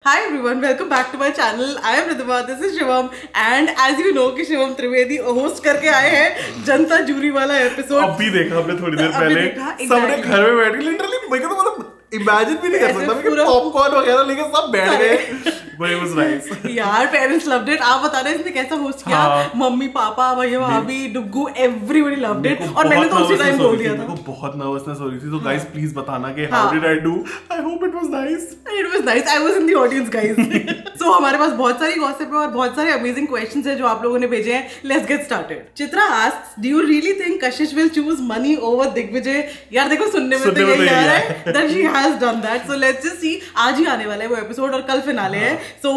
Hi everyone, welcome back to my channel. I am Ridhima, this is Shivam and as you know कि Shivam Trivedi host करके आए हैं जनता jury वाला episode. अभी देखा हमने थोड़ी देर पहले सबने घर में बैठ के लिटरली मैं तो मतलब इमेजिन भी नहीं कर सकता कि पॉपकॉर्न वगैरह लेके सब बैठ गए। But it was nice. यार पेरेंट्स लव्ड इट। आप बता रहे हैं इसने कैसा होस्ट किया? मम्मी पापा भैया भाभी डुग्गू एवरीबॉडी लव्ड इट और मैंने तो उसी टाइम बोल दिया था। मेरे को बहुत नर्वसनेस हो रही थी तो गाइस प्लीज बताना कि how did I do. I hope it was nice. It was nice. I was in the audience guys. So हमारे पास बहुत सारी गॉसिप है और बहुत सारे अमेजिंग क्वेश्चंस हैं जो आप लोगों ने भेजे हैं। Let's get started. Chitra asks, do you really think Kashish will choose Money over Digvijay? यार देखो सुनने में तो यही आ रहा है that she has done that. So let's just see. आज ही आने वाला है वो एपिसोड और कल फिनाले है। सो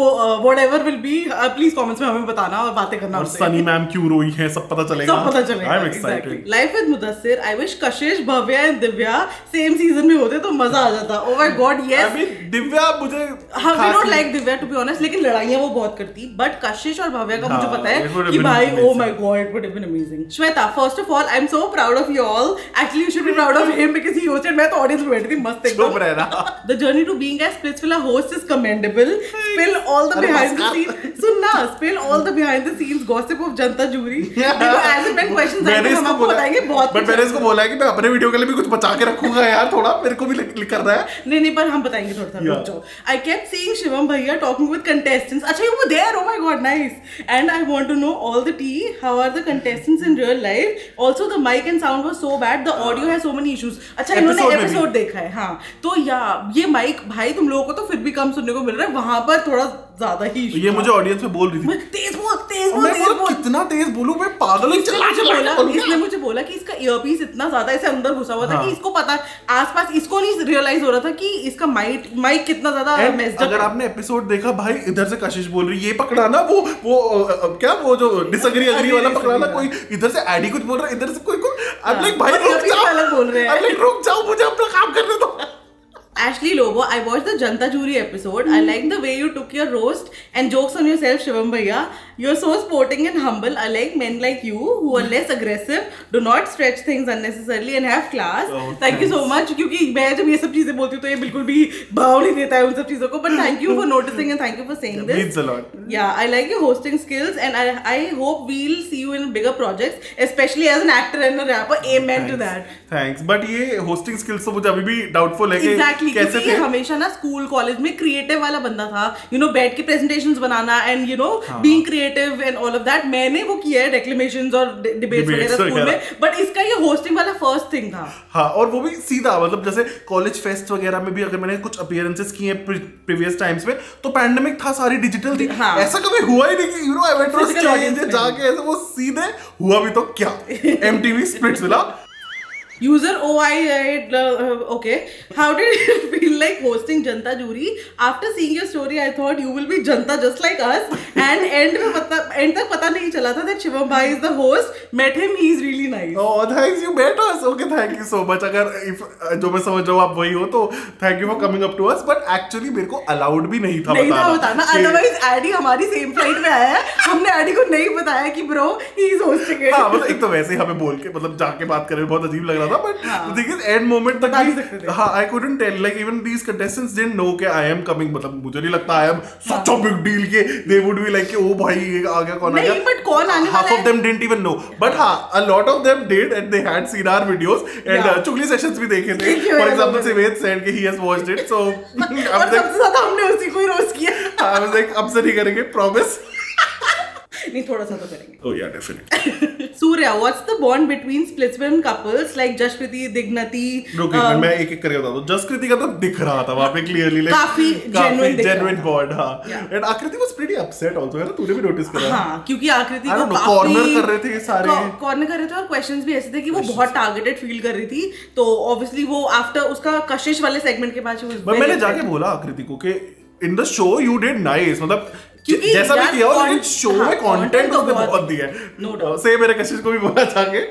whatever will be, please comments में हमें बताना और बातें करना। और सनी मैम क्यों रोई है सब पता चलेगा। सब पता चलेगा। I'm excited. Life with Mudassir, I wish Kashish Bhavya and Divya same season में होते तो मजा आ जाता। Oh my God, yes. I mean, Divya मुझे we don't like Divya to be honest, लेकिन लड़ाइयाँ वो बहुत करती। But कशिश और भव्या का मुझे पता है कि भाई oh my God, it would have been amazing. Shweta, first of all, I'm so proud of you all. Actually, you should be proud of him because he hosted. मैं तो audience में बैठी थी मस्त एकदम। चुप रहना। The journey to being a Splitsvilla host is commendable. Spill all the behind the scenes. सुनना, spill all the behind the scenes gossip of Janata jury. देखो as and when questions आएंगे हम आपको बताएंगे बहुत। बट मैंने इसको बोला है कि मैं अपने वीडियो के लिए भी कुछ बचा के रखूंगा यार, थोड़ा मेरे को भी करना है। नहीं पर हम बताएंगे थोड़ा सा रुक जाओ। I kept seeing शिवम भैया talking with contestants. अच्छा you were there, oh my God, nice. And I want to know all the tea. How are the contestants in real life? Also the mic and sound was so bad. The audio has so many issues. अच्छा इन्होंने episode देखा है हाँ, तो ये mic भाई तुम लोगों को तो फिर भी कम सुनने को मिल रहा है, वहां पर थोड़ा ज्यादा ही। ये मुझे ऑडियंस में बोल रही थी तेज बोल। कितना तेज बोलूं मैं, पागल हूं। इसने मुझे बोला कि इसका ईयरपीस इतना ज्यादा ऐसे अंदर घुसा हुआ था कि इसको पता आसपास इसको नहीं रियलाइज हो रहा था कि इसका माइक कितना ज्यादा मेस्ड अप। अगर आपने एपिसोड देखा भाई, इधर से कशिश बोल रही ये पकड़ाना, वो क्या वो जो डिसएग्री अग्री वाला पकड़ाना, कोई इधर से एडी कुछ बोल रहा है, इधर से कोई आई एम लाइक भाई रुक जाओ, अलग बोल रहे हैं। आई एम लाइक रुक जाओ, मुझे अपना काम करने दो। Ashley Lobo, I watched the Janta Jury episode. I like the way you took your roast and jokes on yourself, Shivam Bhaiya. You're so sporting and humble. I like men like you who are less aggressive, do not stretch things unnecessarily and have class. Thank you so much. क्योंकि मैं जब ये सब चीजें बोलती हूँ तो ये बिल्कुल भी भाव नहीं देता है उन सब चीजों को. But thank you for noticing and thank you for saying this. Means a lot. Yeah, I like your hosting skills and I hope we'll see you in bigger projects, especially as an actor and a rapper. Amen to that. Thanks. But ये hosting skills तो मुझे अभी भी doubtful है कि कैसे थे? हमेशा ना स्कूल कॉलेज में क्रिएटिव वाला बंदा था, यू नो बैठ के presentations banana and you know being creative and all of that. मैंने वो किया है डेक्लेमेशंस और डिबेट्स वगैरह स्कूल में, बट इसका ये होस्टिंग वाला फर्स्ट थिंग था। हाँ, और वो भी सीधा मतलब जैसे कॉलेज फेस्ट वगैरह में भी अगर मैंने कुछ अपीयरेंसेस किए हैं प्रीवियस टाइम्स में तो पैंडेमिक था, सारी डिजिटल थी। ऐसा कभी हुआ ही नहीं कि you know I went to stage जाके ऐसे वो सीधे हुआ भी तो क्या MTV Splitsvilla. User okay. How did it feel like hosting Janta Jury? After seeing your story, I thought you will be Janta just like us. And end तक पता नहीं चला था that Shivam Bhai is the host. Met him, he is really nice. Oh, thanks, you met us. Okay, thank you so much. अगर जो मैं समझ रहा हूँ आप वही हो तो thank you for coming up to us. But actually मेरे को allowed भी नहीं था बताना. Otherwise Addy हमारी same flight में आया है. हमने Addy को नहीं बताया कि bro he is hosting it. हाँ, मतलब एक तो वैसे ही हमें बोल के मतलब जाके बात करे बहुत अजीब लग रहा था. But the thing is, end moment तक भी हाँ, I couldn't tell. Like even these contestants didn't know कि I am coming. मतलब मुझे नहीं लगता I am such a big deal कि they would be like कि ओ भाई ये आ गया कौन आ गया. नहीं, but कौन आने वाला है? Half of them didn't even know. But हाँ, a lot of them did and they had seen our videos and चुगली sessions भी देखे थे. For example, Sivet said कि he has watched it. So और सबसे ज़्यादा हमने उसी को ही रोस्ट किया. I was like अब से नहीं करेंगे, promise. नहीं थोड़ा सा तो करेंगे. Oh yeah, definitely. Surya, what's the bond between Splitsvilla couples like Jashkriti, Dignati? मैं एक करके बताता हूँ. जसकृति का तो दिख रहा था वहाँ पे clearly. काफी genuine bond हाँ. And आकृति was pretty upset also है ना, तूने भी notice करा. हाँ, क्योंकि आकृति को काफी कॉर्नर कर रहे थे सारे. कॉर्नर कर रहे थे और क्वेश्चंस भी ऐसे थे कि वो बहुत टारगेटेड फील कर रही थी. तो ऑब्वियसली वो आफ्टर उसका कशिश वाले सेगमेंट के बाद मैंने जाके बोला आकृति को कि इन the show you did nice, मतलब जैसा भी किया हो, लेकिन शो में कंटेंट उसने बहुत दिया है। से मेरे कशिश को भी बोला जाके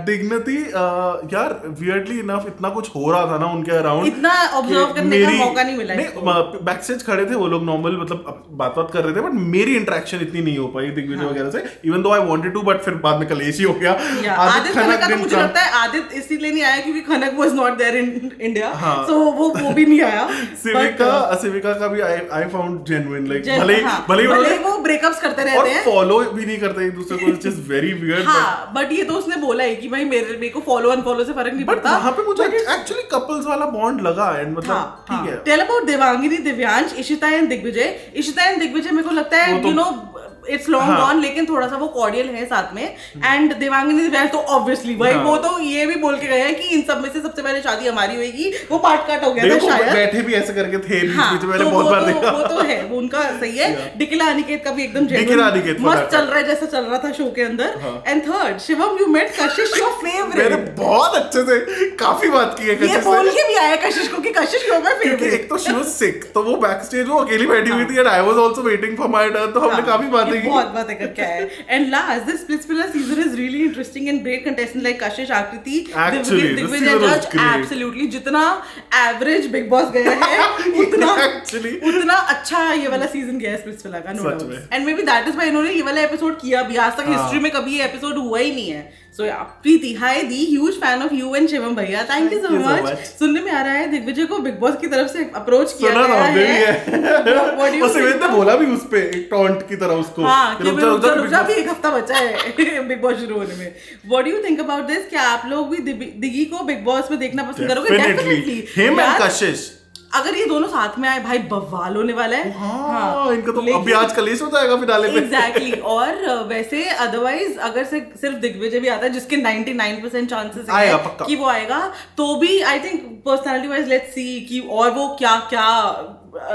डिग्निटी यार वियर्डली इनफ इतना कुछ हो रहा था ना उनके अराउंड, इतना ऑब्जर्व करने का मौका नहीं मिला। बैक स्टेज खड़े थे वो लोग नॉर्मल मतलब बात कर रहे थे, बट मेरी इंटरेक्शन इतनी नहीं हो पाई दिग्विजय वगैरह से, even though I wanted to, but फिर बाद में कलेश ही हो गया। आदित्य खनक का तो मुझे लगता है आदित्य इसीलिए नहीं आया क्योंकि Khanak was not there in India, so वो भी नहीं आया। सिविका का भी आई फाउंड जेन्युइन, लाइक भले वो ब्रेकअप्स करते रहते हैं, फॉलो भी नहीं करते एक दूसरे को, व्हिच इज वेरी वियर्ड। हां, बट ये तो उसने बोला है कि भाई मेरे को फॉलो अनफॉलो से फर्क नहीं पड़ता। वहां पे मुझे एक्चुअली कपल्स वाला बॉन्ड लगा एंड मतलब ठीक है। Tell about Devangini, Divyansh, Ishita and Digvijay. Ishita and Digvijay मेरे को लगता है you know it's long gone, लेकिन थोड़ा सा वो कॉर्डियल है साथ में। एंड देवांगिनी दिव्यांश तो ऑब्वियसली भाई वो तो ये भी बोल के गए हैं कि इन सब में से सबसे पहले शादी हमारी होगी। वो पार्ट काट हो गया था शायद, बैठे भी ऐसे करके थे बीच में, मैंने बहुत बार देखा। वो तो है, वो उनका सही है। डिकिला अनिकेत का भी एकदम जेन्युइन मस्त चल रहा है जैसा चल रहा था शो के अंदर। And third, Shivam you met Kashish, your favourite. मैंने बहुत अच्छे से काफी बात की है कशिश से, ये बोल के भी आया कशिश को कि कशिश योर माय फेवरेट। एक तो शी वाज सिक, तो वो बैक स्टेज वो अकेली बैठी हुई थी and I was also waiting for my turn, तो हमने काफी बातें की, बहुत बातें करके आए। And last, this Splitsvilla season is really interesting and great contestant like कशिश, आकृति, दिग्विजय, जज, एब्सोल्युटली जितना एवरेज बिग बॉस गया है उतना अच्छा ये वाला सीजन गया है स्प्लिट्सविला का, no doubt. And maybe that is why इन्होंने ये वाला एपिसोड किया भी, आज तक हिस्ट्री में कभी ये एपिसोड हुआ ही नहीं है। So yeah, Preeti, hi the, huge fan of you and Shivam भैया, थैंक यू सो मच। सुनने में आ रहा है दिग्विजय को बिग बॉस की तरफ से अप्रोच किया गया है। और सिविल ने बोला भी उस पे एक टॉन्ट की तरह उसको, हाँ, कि रुक जा भी एक हफ्ता बचा है बिग बॉस शुरू होने में। What do you think about this? क्या आप लोग भी दिगी को बिग बॉस में देखना पसंद करोगे? डेफिनेटली हिम एंड कशिश, अगर ये दोनों साथ में आए भाई बवाल होने वाला है। हाँ, इनका तो अभी आज कलेश हो जाएगा फिनाले में। एग्जैक्टली। और वैसे अदरवाइज अगर सिर्फ दिग्विजय भी आता है, जिसके 99% चांसेस है कि वो आएगा, तो भी I think personality wise let's see कि और वो क्या क्या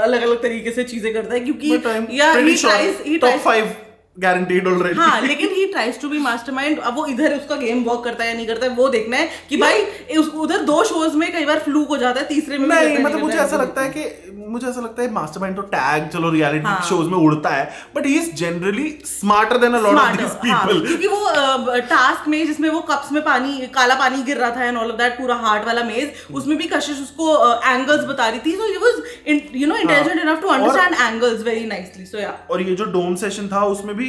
अलग अलग तरीके से चीजें करता है, क्योंकि यार ही टॉप 5 गारंटीड ऑलरेडी। हाँ, लेकिन he tries to be mastermind. अब वो इधर उसका गेम वर्क करता है या नहीं करता है वो देखना है कि भाई उधर 2 शोज में कई बार फ्लूक हो जाता है, तीसरे में नहीं, मतलब मुझे ऐसा लगता है मास्टरमाइंड तो टैग चलो रियलिटी शोज में उड़ता है, but he is generally smarter than a lot of this people. क्योंकि वो टास्क में जिसमें वो कप्स में काला पानी गिर रहा था एंड ऑल ऑफ दैट, पूरा हार्ट वाला मेज, उसमें भी कशिश उसको एंगल्स बता रही थी, so he was intelligent enough to understand angles very nicely. So yeah, और ये जो डोम सेशन था उसमें भी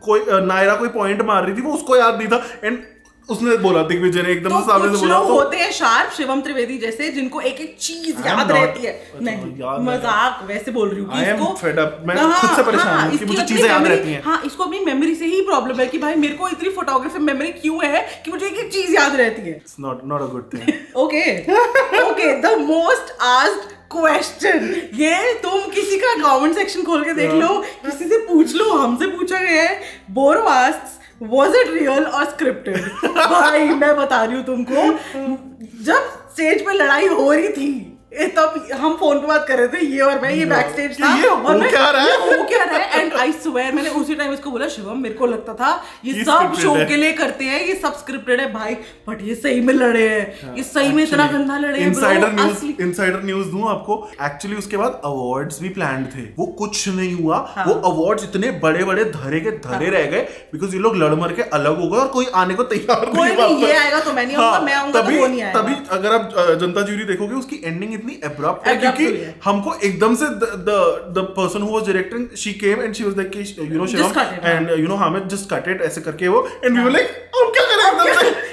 कोई नायरा कोई पॉइंट मार रही थी, वो उसको याद नहीं था एंड उसने बोला दिग्विजय ने एकदम से सामने से बोला। तो होते हैं शार्प शिवम त्रिवेदी जैसे, जिनको एक एक चीज याद रहती है। नहीं, मजाक वैसे बोल रही हूँ कि इसको फेड अप, मैं खुद से परेशान हूं कि मुझे चीजें याद रहती हैं। हाँ, इसको अपनी मेमोरी से ही प्रॉब्लम है कि भाई मेरे को इतनी फोटोग्राफी मेमोरी क्यों है कि मुझे एक एक चीज याद रहती है। It's not a good thing. Okay, the most asked question, ये तुम किसी का कमेंट सेक्शन खोल के देख लो, किसी से पूछ लो, हमसे पूछा गया है। बोरो asks, Was it real or scripted? भाई मैं बता रही हूँ तुमको, जब स्टेज पे लड़ाई हो रही थी तब हम फोन पे बात कर रहे थे, ये और मैं, ये बैक स्टेज था, ये हो क्या रहा है एंड आई स्वेयर मैंने उसी टाइम इसको बोला, शिवम मेरे को लगता था ये सब शो के लिए करते हैं, ये सब स्क्रिप्टेड है भाई, बट ये सही में लड़े हैं, ये सही में इतना गंदा लड़े हैं। इनसाइडर न्यूज दूं आपको, एक्चुअली उसके बाद अवार्ड्स भी प्लान्ड थे, वो कुछ नहीं हुआ। वो अवार्ड्स इतने बड़े बड़े धरे के धरे रह गए बिकॉज ये लोग लड़ मर के अलग हो गए और कोई आने को तैयार नहीं। ये आएगा तो मैं नहीं आऊंगा, मैं आऊंगा तो वो नहीं आएगा। तभी अगर आप जनता ज्यूरी देखोगे उसकी एंडिंग इतनी एब्रप्ट है क्योंकि हमको एकदम से the person who was directing she came and she was like you know Shivam and you know Hamid just cut it ऐसे करके वो, एंड वी वर लाइक अब क्या करें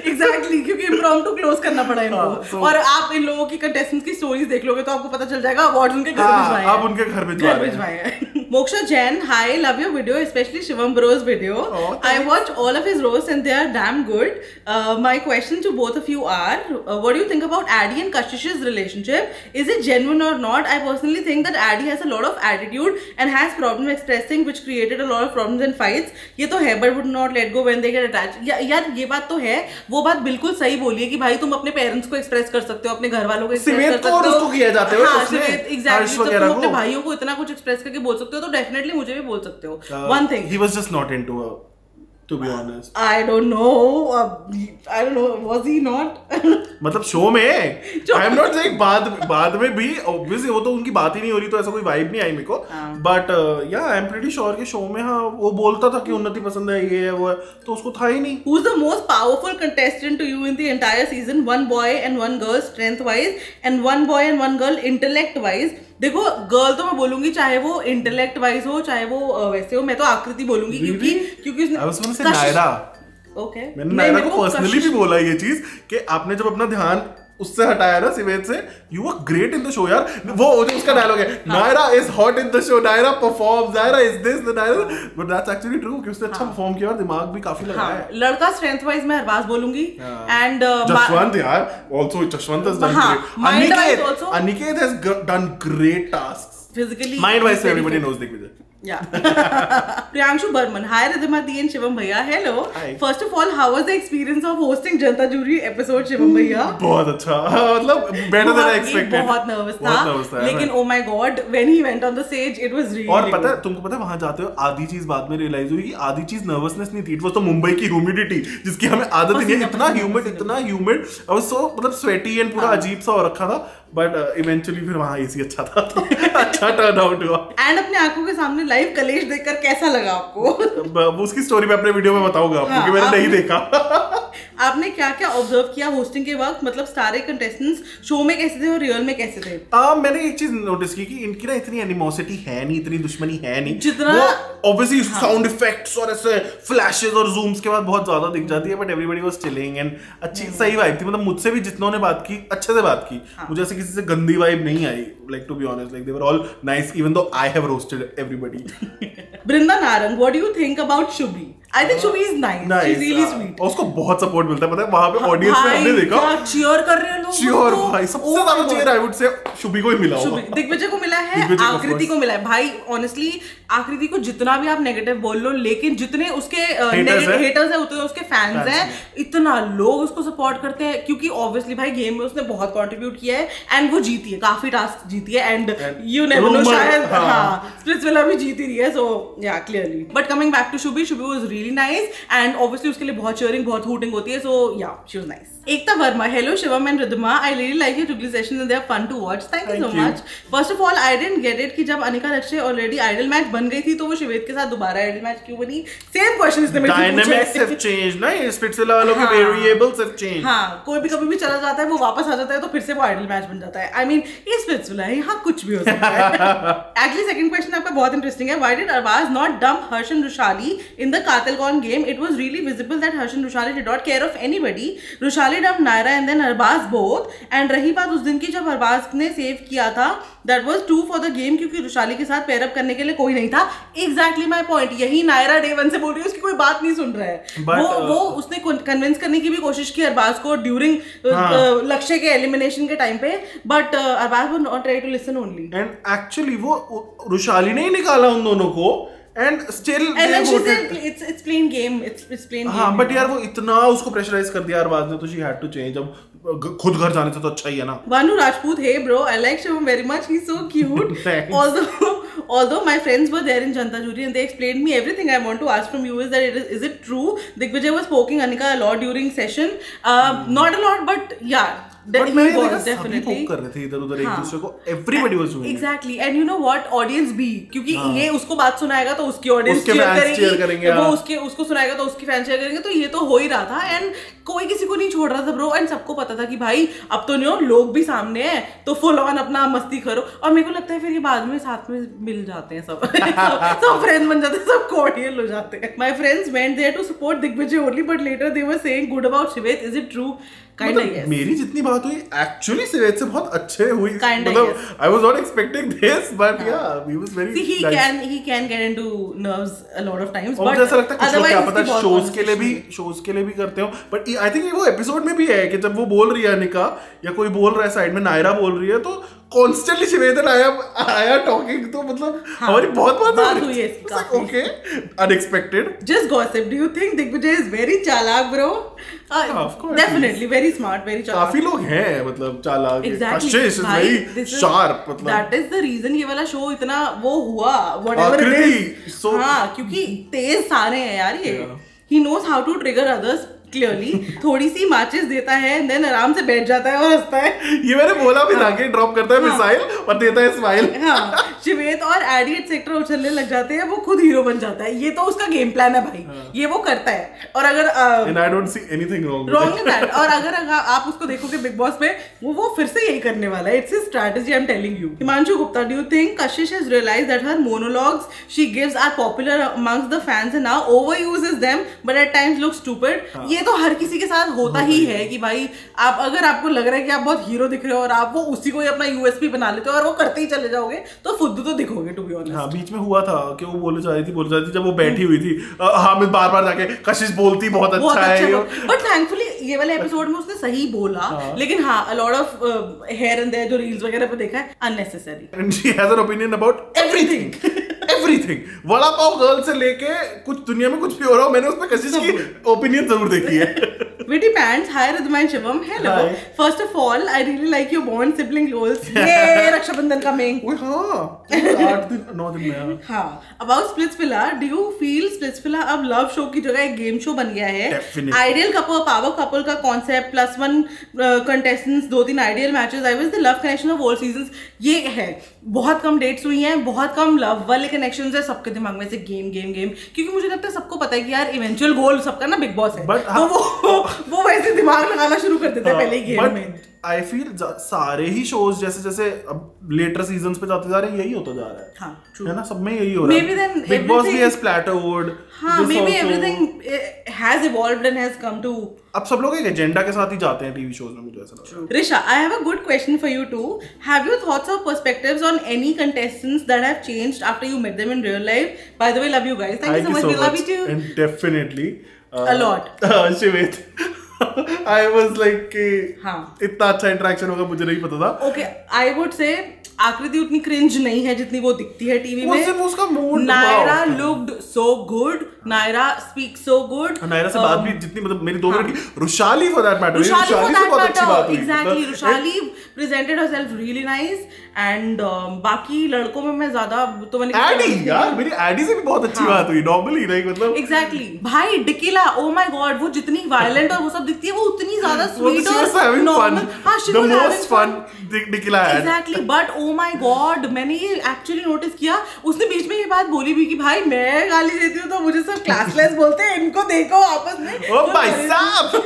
एग्जैक्टली, क्योंकि इम्प्रॉम्प्टू क्लोज करना पड़ा इनको। और आप इन लोगों की कंटेस्टेंट्स की स्टोरीज देख लोगे तो आपको पता चल जाएगा अवार्ड्स उनके घर भिजवाए हैं। आप उनके घर भिजवाए हैं। Moksha Jain, hi, love your video, especially Shivam Bro's video. I watch all of his roasts and they are damn good. My question to both of you are, what do you think about Addy and Kashish's relationship? Is it genuine or not? I personally think that Addy has a lot of attitude and has problem expressing, which created a lot of problems and fights. ये तो है, but would not let go when they get attached. यार ये बात तो है, वो बात बिल्कुल सही बोली है कि भाई तुम अपने पेरेंट्स को एक्सप्रेस कर सकते हो, अपने घर वालों को एक्सप्रेस कर सकते हो, किया जाता है। हाँ, एग्जैक्टली, तो तुम अपने भाइयों को इतना कुछ एक्सप्रेस करके बोल सकते हो, तो डेफिनेटली मुझे भी बोल सकते हो। One thing, he was just not into to be honest. I don't know, was he not? मतलब शो में I am not saying बाद में भी obviously वो तो उनकी बात ही नहीं हो रही तो ऐसा कोई वाइब नहीं आई मेरे को, but yeah I am pretty sure कि शो में हाँ वो बोलता था कि उन्नति पसंद है ये है वो है, तो उसको था ही नहीं. Who's the most powerful contestant to you in the entire season? One boy and one girl strength wise and one boy and one girl intellect wise. देखो गर्ल तो मैं बोलूंगी चाहे वो इंटेलेक्ट वाइज हो चाहे वो वैसे हो, मैं तो आकृति बोलूंगी क्योंकि उसने नायरा. ओके मैंने नायरा को पर्सनली भी बोला ये चीज कि आपने जब अपना ध्यान उससे हटाया ना सिवेद से, you were great in the show यार. वो उसका डायलॉग है Naira is hot in the show, Naira performs, Naira is this, Naira, but that's actually true कि उसने अच्छा परफॉर्म किया और दिमाग भी काफी लगाया है. लड़का स्ट्रेंथ वाइज मैं अरबाज बोलूंगी एंड जसवंत यार also Jaswant has done great. Aniket has done great tasks physically, mind wise everybody knows Digvijay. Yeah. Priyanshu Burman, hi Ridhima Di and Shivam Bhaiya. Hello. Hi. First of all, how was the experience of hosting Janata Jury episode, Shivam Bhaiya? बहुत अच्छा, मतलब better than I expected. बहुत nervous था, लेकिन oh my god, when he went on the stage, it was really. और पता है तुमको पता है वहाँ जाते हो आधी चीज बाद में रियलाइज हुई कि आधी चीज नर्वसनेस नहीं थी, वो तो मुंबई की ह्यूमिडिटी जिसकी हमें आदत ही नहीं, इतना ह्यूमिड और सो मतलब स्वेटी एंड पूरा अजीब सा हो रखा था, बट इवेंचुअली फिर वहाँ एसी अच्छा था तो अच्छा टर्न आउट हुआ. एंड अपने आंखों के सामने लाइव कलेश देखकर कैसा लगा आपको? उसकी स्टोरी मैं अपने वीडियो में बताऊंगा आपको कि मैंने नहीं देखा. आपने क्या क्या ऑब्जर्व किया होस्टिंग के वक्त, मतलब सारे कंटेस्टेंट्स शो में कैसे थे और रियल में कैसे थे? मैंने एक चीज नोटिस की कि इनकी ना इतनी एनिमोसिटी है नहीं, इतनी दुश्मनी है नहीं, जितना ऑब्वियसली साउंड इफेक्ट्स और ऐसे फ्लैशेस और जूम्स के बाद बहुत ज्यादा दिख जाती है, but everybody was chilling and अच्छी सही वाइब थी. मतलब मुझसे भी जितनों ने बात की अच्छे से बात की, मुझे ऐसे किसी से गंदी वाइब नहीं आई. Like to be honest, like they were all nice even though I have roasted everybody. Brinda Narang, what do you think about Shubhi? I think Shubhi is nice. She's really sweet. उसको बहुत support मिलता है, पता है वहाँ पे audience में हमने देखा चीयर कर रहे हैं लोग. चीयर भाई सबसे ज्यादा cheer I would say Shubhi को ही मिला होगा. दिग्विजय को मिला है, आकृति को मिला है. भाई ऑनेस्टली आकृति को जितना भी आप नेगेटिव बोल लो, लेकिन जितने उसके हेटर्स है उतने उसके फैंस हैं. इतना लोग उसको सपोर्ट करते हैं क्योंकि ऑब्वियसली भाई गेम में उसने बहुत कंट्रीब्यूट किया है एंड वो जीती है, काफी टास्क जीती है एंड यू नेवर नो शायद स्प्लिट्स वाला भी जीती रही है. So yeah clearly, but coming back to Shubhi, Shubhi was really nice and obviously उसके लिए बहुत चीयरिंग बहुत हूटिंग होती है. सो या she was nice. Ekta Verma, hello Shivam and Ridhima. I really like your Chugli sessions and they are fun to watch. Thank you so much. First of all, I didn't get it कि जब अनिका रक्षे already idol match बन गई थी तो वो शिवेद के साथ दोबारा आइडल मैच क्यों बनी? सेम क्वेश्चन इसने मेरे से पूछा. Dynamics have changed ना, स्प्लिट्स वालों के वेरिएबल्स have changed. हाँ, कोई भी कभी भी चला जाता है, वो वापस आ जाता है तो फिर से वो आइडल मैच बन जाता है. I mean, ये स्प्लिट्स वाला है, यहाँ कुछ भी हो सकता है. Actually, second question आपका बहुत इंटरेस्टिंग है. Why did Arbaaz not dump Harshan Rushali in the Katilcon game? It was really visible that Harshan Rushali did not care of anybody. Rushali dumped Naira and then Arbaaz both. And रही बात उस दिन की जब अरबाज ने save किया था, that was 2 for the game क्योंकि रुशाली के साथ पेयरअप करने के लिए कोई नहीं था. Exactly my point. यही नायरा डे 1 से बोल रही है, उसकी कोई बात नहीं सुन रहा है. वो उसने कन्विंस करने की भी कोशिश की अरबाज को ड्यूरिंग लक्ष्य के एलिमिनेशन के टाइम पे, बट अरबाज वो not ready to listen only. And actually वो रुशाली ने ही निकाला उन दोनों को. And still and then she said it's plain game, it's plain game. हाँ, but यार वो इतना उसको प्रेशराइज कर दिया अरबाज ने, तो she had to change. अब खुद घर जाने से तो अच्छा ही है ना. Vanu Rajput, hey bro, I like Shivam very much. He's so cute. Although my friends were there in Janata Jury and they explained me everything, I want to ask from you is that is it true Digvijay was poking Anika a lot during session? Not a lot, but yeah. But मैंने देखा सभी पोक कर रहे थे इधर उधर एक दूसरे को. Everybody was doing exactly. And you know what, audience भी, क्योंकि ये उसको बात सुनाएगा तो उसकी ऑडियंस चीयर करेंगे, वो उसको सुनाएगा तो उसकी फैंस चीयर करेंगे. तो ये तो हो ही रहा था एंड कोई किसी को नहीं छोड़ रहा था ब्रो. एंड सबको पता था कि भाई अब तो नहीं लोग भी सामने हैं तो फुल ऑन अपना मस्ती करो. और मेरे को लगता है फिर ये बाद में साथ में मिल जाते हैं सब सब फ्रेंड्स बन जाते हैं, सब कॉर्डियल हो जाते हैं. My friends went there to support Digvijay only but later they were saying good about Shivet. Is it true? Kind of yes. मेरी जितनी बात हुई एक्चुअली सिवेद से बहुत अच्छे हुई. मतलब I was not expecting this, but yeah, he was very. See, he can get into nerves a lot of times. But जैसा लगता है कुछ लोग क्या पता शोज के लिए भी करते हो. But I think वो एपिसोड में भी है कि जब वो बोल रही है अनिका या कोई बोल रहा है साइड में, नायरा बोल रही है, तो कॉन्स्टेंटली शिवेदन आया टॉकिंग. तो मतलब हमारी बहुत बात हुई है इसकी काफी. Okay, unexpected. Just gossip. Do you think Digvijay is very चालाक bro? Of course, definitely very smart, very चालाक. काफी लोग हैं मतलब चालाक. Exactly. Kashish is very sharp. मतलब that is the reason ये वाला शो इतना वो हुआ whatever it is. हाँ, क्योंकि तेज सारे हैं यार ये. He knows how to trigger others clearly, थोड़ी सी माचिस देता है देन आराम से बैठ जाता है और हंसता है। ये मैंने बोला भी था कि ड्रॉप करता है मिसाइल और देता है स्माइल। हाँ, शिवेत और एडी एटसेट्रा उछलने लग जाते हैं, वो खुद हीरो बन जाता है। ये तो उसका गेम प्लान है भाई, ये वो करता है। और अगर and I don't see anything wrong in that, और अगर आप उसको देखोगे बिग बॉस में, वो फिर से यही करने वाला है। It's his strategy, I am telling you. Himanshu Gupta, do you think Kashish has realised that her monologues she gives are popular amongst the fans and now overuses them but at times look stupid? ये तो हर किसी के साथ होता ही है कि भाई आप अगर आपको लग रहा है कि आप बहुत हीरो दिख रहे हो और आप वो उसी को ही अपना यूएसपी बना लेते हो और वो करते ही चले जाओगे तो फुद्दू तो दिखोगे, टू बी ऑनेस्ट। हाँ, बीच में हुआ था कि वो बोले जा रही थी जब वो बैठी हुई थी, हाँ मैं बार-बार जाके कशिश बोलती बहुत अच्छा है, बट थैंकफुली ये वाले एपिसोड में उसने सही बोला। लेकिन हाँ, a lot of here and there जो रील्स वगैरह पे देखा है, unnecessary. And she has an opinion about everything. Vada pav girl से लेके कुछ दुनिया में कुछ भी हो रहा हो, मैंने उसमें कशिश की ओपिनियन जरूर देखी है। Witty Pants, hi Ridhima and Shivam. Hello. Hi. First of all, I really like your bond sibling roles. Yay, Rakshabandhan coming. ओए हाँ, 8 दिन 9 दिन में। हाँ, about Splitsvilla, do you feel Splitsvilla अब लव शो की जगह एक गेम शो बन गया है? Definitely. Ideal couple, power couple का concept, +1 contestants, 2-3 ideal matches, I was the love connection of all seasons. ये है, बहुत कम डेट्स हुई हैं, बहुत कम लव वाले कनेक्शंस है सबके दिमाग में से गेम क्योंकि मुझे लगता है सबको पता है कि यार इवेंचुअल गोल सबका ना बिग बॉस है, तो वो वैसे दिमाग लगाना शुरू कर देते हैं पहले ही गेम में। आई फील सारे ही शोज जैसे अब लेटर सीजन्स पे जाते जा रहे हैं, यही होता जा रहा है। हाँ, है ना, सब में यही हो रहा है। बिग बॉस भी हैज प्लेटोड। हाँ, maybe everything has evolved and has come to. अब सब लोग एक एजेंडा के साथ ही जाते हैं टीवी शोज में, मुझे ऐसा लगता है। Risha, I have a good question for you too. Have you thoughts or perspectives on any contestants that have changed after you met them in real life? By the way, love you guys. Thank you so much. We love you too. And definitely a lot. Shivet, I was like हाँ, इतना अच्छा interaction होगा मुझे नहीं पता था। Okay, I would say आकृति उतनी क्रिंज नहीं है जितनी वो दिखती है टीवी में। सिर्फ उसका mood. Naira looked so good, Naira speak so good. Naira से बात भी जितनी मतलब मेरी 2 मिनट की, Rushali for that matter, Rushali से बहुत अच्छी बात हुई। Exactly, Rushali presented herself really nice and बाकी लड़कों में मैं ज्यादा तो मैंने एडी, यार मेरी एडी से भी बहुत अच्छी बात हुई नॉर्मली, लाइक मतलब एग्जैक्टली। भाई डिकिला, ओ माय गॉड, वो जितनी वायलेंट और वो सब दिखती है वो उतनी ज्यादा स्वीट और नॉर्मल। हां, शी वाज हैविंग फन। डिकिला है exactly, but oh my god, मैंने ये एक्चुअली नोटिस किया, उसने बीच में ये बात बोली भी कि भाई मैं गाली देती हूँ तो मुझे सब क्लासलेस बोलते हैं, इनको देखो आपस में। ओ भाई साहब,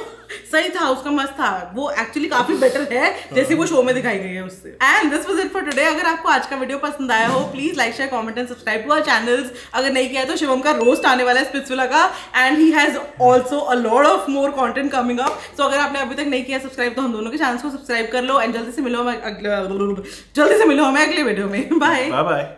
सही था, उसका मस्त था, वो एक्चुअली काफी बेटर है जैसे वो शो में दिखाई गई है उससे। And this was it for today. अगर आपको आज का वीडियो पसंद आया हो, please like share comment and subscribe to our channels. अगर नहीं किया है तो शिवम का रोस्ट आने वाला है स्प्लिट्सविला का, and he has also a lot of more content coming up. So अगर आपने अभी तक नहीं किया सब्सक्राइब तो हम दोनों के चैनल्स को सब्सक्राइब कर लो एंड जल्दी से मिलो हमें अगले वीडियो में। Bye bye.